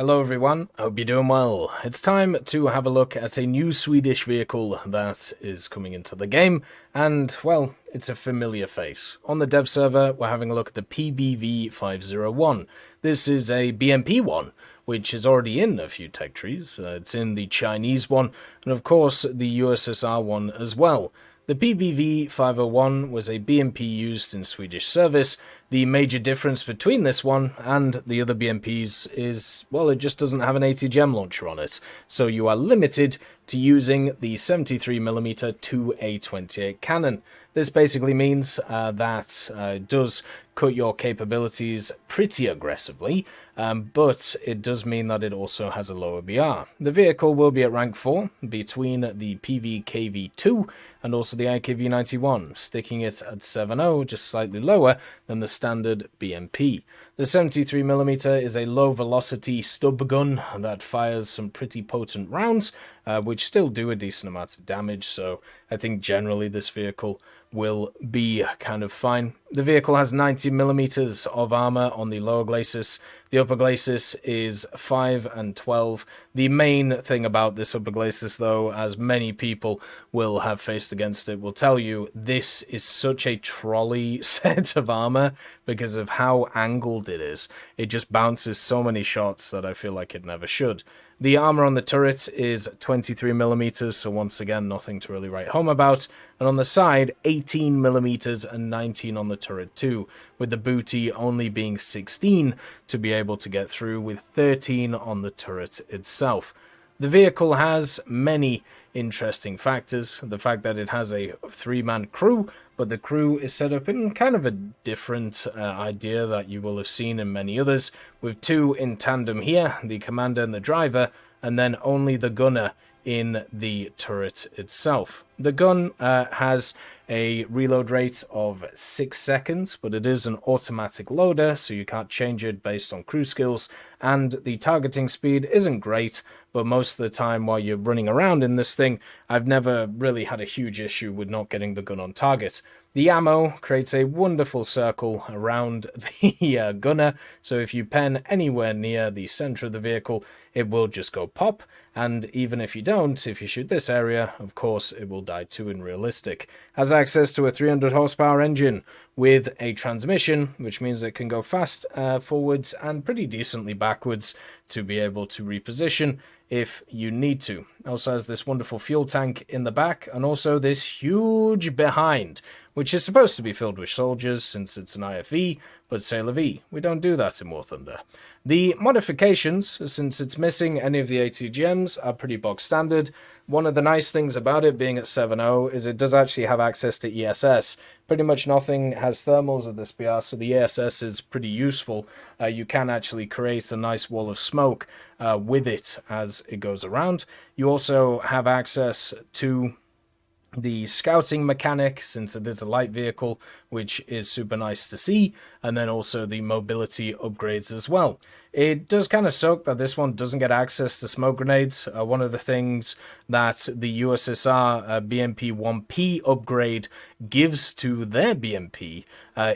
Hello everyone, I hope you're doing well. It's time to have a look at a new Swedish vehicle that is coming into the game, and, well, it's a familiar face. On the dev server, we're having a look at the PBV501. This is a BMP one, which is already in a few tech trees. It's in the Chinese one, and of course the USSR one as well. The PBV 501 was a BMP used in Swedish service. The major difference between this one and the other BMPs is, well, it just doesn't have an ATGM launcher on it. So you are limited to using the 73mm 2A28 cannon. This basically means that it does cut your capabilities pretty aggressively, but it does mean that it also has a lower BR. The vehicle will be at rank 4 between the PVKV2 and also the IKV91, sticking it at 7.0, just slightly lower than the standard BMP. The 73mm is a low velocity stub gun that fires some pretty potent rounds, which still do a decent amount of damage, so I think generally this vehicle will be kind of fine. The vehicle has 90mm of armor on the lower glacis. The upper glacis is 5 and 12. The main thing about this upper glacis, though, as many people will have faced against it, will tell you this is such a trolley set of armor because of how angled it is. It just bounces so many shots that I feel like it never should. The armor on the turret is 23mm, so once again, nothing to really write home about. And on the side, 18mm and 19 on the turret too, with the booty only being 16 to be able to get through, with 13 on the turret itself. The vehicle has many interesting factors. The fact that it has a 3-man crew, but the crew is set up in kind of a different idea that you will have seen in many others, with 2 in tandem here, the commander and the driver, and then only the gunner in the turret itself. The gun has a reload rate of 6 seconds, but it is an automatic loader, so you can't change it based on crew skills, and the targeting speed isn't great, but most of the time while you're running around in this thing, I've never really had a huge issue with not getting the gun on target. The ammo creates a wonderful circle around the gunner, so if you pen anywhere near the center of the vehicle, it will just go pop, and even if you don't, if you shoot this area, of course it will die too in realistic. Has access to a 300 horsepower engine with a transmission, which means it can go fast forwards and pretty decently backwards to be able to reposition if you need to. Also has this wonderful fuel tank in the back, and also this huge behind, which is supposed to be filled with soldiers since it's an IFV, but c'est la vie. We don't do that in War Thunder. The modifications, since it's missing any of the ATGMs, are pretty bog standard. One of the nice things about it being at 7.0 is it does actually have access to ESS. Pretty much nothing has thermals at this BR, so the ESS is pretty useful. You can actually create a nice wall of smoke with it as it goes around. You also have access to the scouting mechanic, since it is a light vehicle, which is super nice to see, and then also the mobility upgrades as well. It does kind of suck that this one doesn't get access to smoke grenades. One of the things that the USSR BMP-1P upgrade gives to their BMP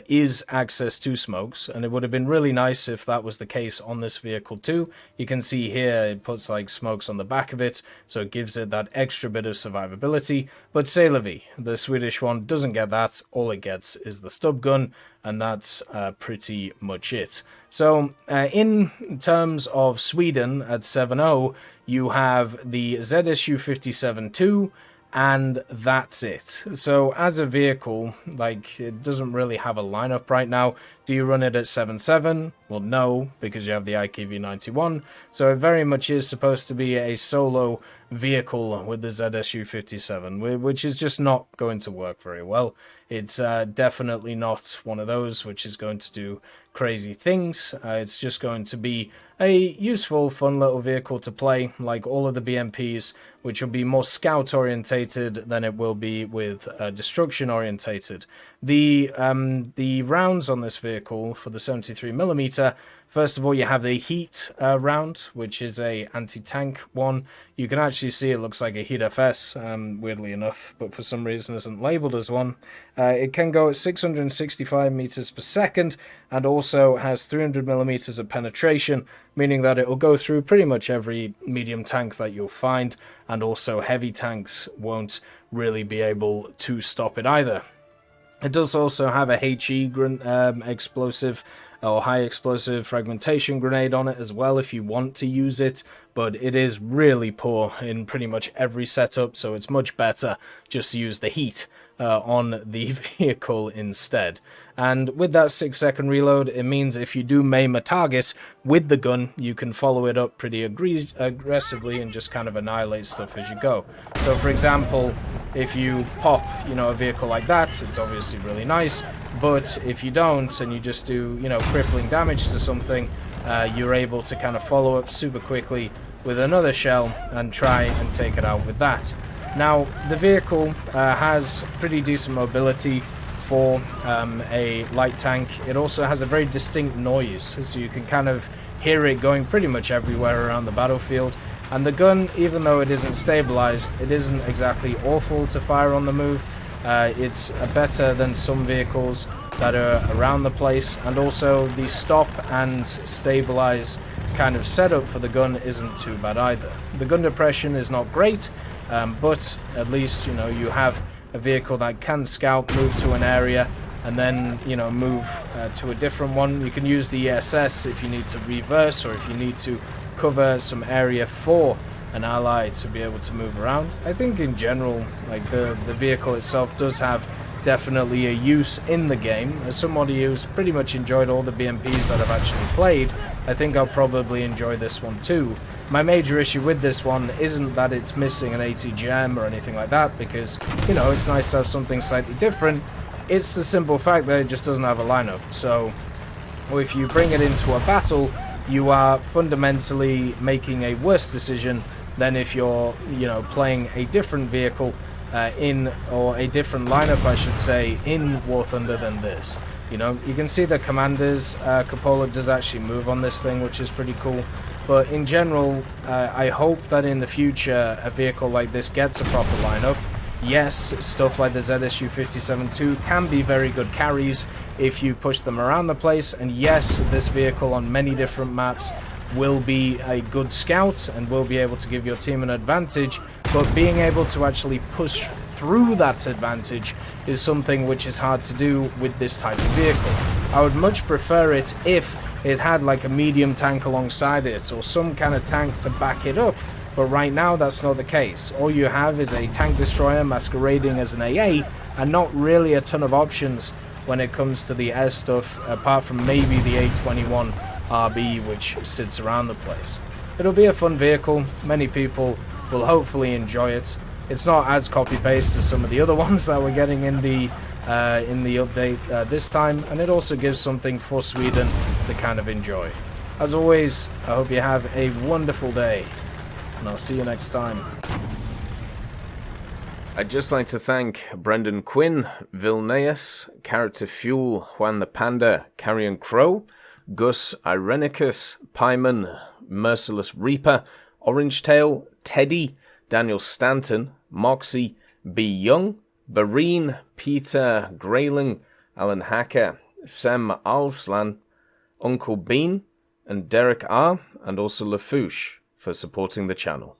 is access to smokes, and it would have been really nice if that was the case on this vehicle too. You can see here it puts like smokes on the back of it, so it gives it that extra bit of survivability, but c'est la vie. The Swedish one doesn't get that. All it gets is the stub gun, and that's pretty much it. So in terms of Sweden at 7.0, you have the ZSU-57-2, and that's it. So as a vehicle, like, it doesn't really have a lineup right now. Do you run it at 7.7? Well, no, because you have the IKV91. So it very much is supposed to be a solo vehicle with the ZSU-57, which is just not going to work very well. It's definitely not one of those which is going to do crazy things. It's just going to be a useful, fun little vehicle to play, like all of the BMPs, which will be more scout-orientated than it will be with destruction-orientated. The rounds on this vehicle for the 73mm First of all, you have the heat round, which is a anti-tank one. You can actually see it looks like a heat FS, weirdly enough, but for some reason isn't labeled as one. It can go at 665 meters per second and also has 300 millimeters of penetration, meaning that it will go through pretty much every medium tank that you'll find, and also heavy tanks won't really be able to stop it either. It does also have a HE explosive or high explosive fragmentation grenade on it as well if you want to use it, but it is really poor in pretty much every setup, so it's much better just to use the heat on the vehicle instead. And with that 6-second reload, it means if you do maim a target with the gun, you can follow it up pretty aggressively and just kind of annihilate stuff as you go. So for example, if you pop, a vehicle like that, it's obviously really nice, but if you don't and you just do, crippling damage to something, you're able to kind of follow up super quickly with another shell and try and take it out with that. Now, the vehicle has pretty decent mobility for a light tank. It also has a very distinct noise, so you can kind of hear it going pretty much everywhere around the battlefield. And the gun, even though it isn't stabilized, it isn't exactly awful to fire on the move. It's better than some vehicles that are around the place, and also the stop and stabilize kind of setup for the gun isn't too bad either. The gun depression is not great, but at least you have a vehicle that can scout, move to an area, and then move to a different one. You can use the ESS if you need to reverse, or if you need to cover some area for an ally to be able to move around. I think in general, like the vehicle itself does have definitely a use in the game. As somebody who's pretty much enjoyed all the BMPs that I've actually played, I think I'll probably enjoy this one too. My major issue with this one isn't that it's missing an ATGM or anything like that, because, it's nice to have something slightly different. It's the simple fact that it just doesn't have a lineup. So, if you bring it into a battle, you are fundamentally making a worse decision than if you're, playing a different vehicle or a different lineup, I should say, in War Thunder than this. You can see the commanders, Cupola does actually move on this thing, which is pretty cool. But in general, I hope that in the future a vehicle like this gets a proper lineup. Yes, stuff like the ZSU-57-2 can be very good carries if you push them around the place, and yes, this vehicle on many different maps will be a good scout and will be able to give your team an advantage, but being able to actually push through that advantage is something which is hard to do with this type of vehicle. I would much prefer it if it had like a medium tank alongside it, or some kind of tank to back it up, but right now that's not the case. All you have is a tank destroyer masquerading as an AA, and not really a ton of options when it comes to the air stuff, apart from maybe the A21 RB, which sits around the place. It'll be a fun vehicle. Many people will hopefully enjoy it. It's not as copy-paste as some of the other ones that we're getting in the update this time, and it also gives something for Sweden to kind of enjoy. As always, I hope you have a wonderful day, and I'll see you next time. I'd just like to thank Brendan Quinn, Vilneus, Character Fuel, Juan the Panda, Carrion Crow, Gus Irenicus, Pyman, Merciless Reaper, Orange Tail, Teddy, Daniel Stanton, Moxie, B. Young, Bareen, Peter Grayling, Alan Hacker, Sem Alslan, Uncle Bean, and Derek R., and also Lafouche for supporting the channel.